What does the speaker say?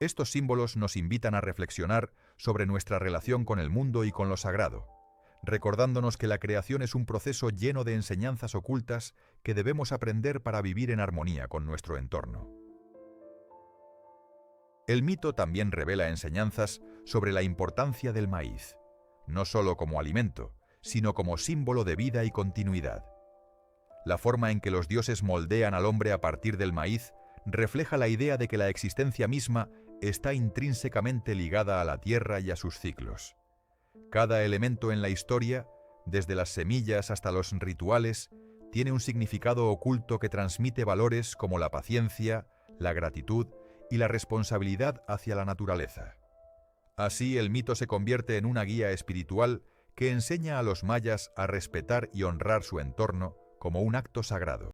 Estos símbolos nos invitan a reflexionar sobre nuestra relación con el mundo y con lo sagrado, recordándonos que la creación es un proceso lleno de enseñanzas ocultas que debemos aprender para vivir en armonía con nuestro entorno. El mito también revela enseñanzas sobre la importancia del maíz, no solo como alimento, sino como símbolo de vida y continuidad. La forma en que los dioses moldean al hombre a partir del maíz refleja la idea de que la existencia misma está intrínsecamente ligada a la tierra y a sus ciclos. Cada elemento en la historia, desde las semillas hasta los rituales, tiene un significado oculto que transmite valores como la paciencia, la gratitud y la responsabilidad hacia la naturaleza. Así, el mito se convierte en una guía espiritual que enseña a los mayas a respetar y honrar su entorno como un acto sagrado.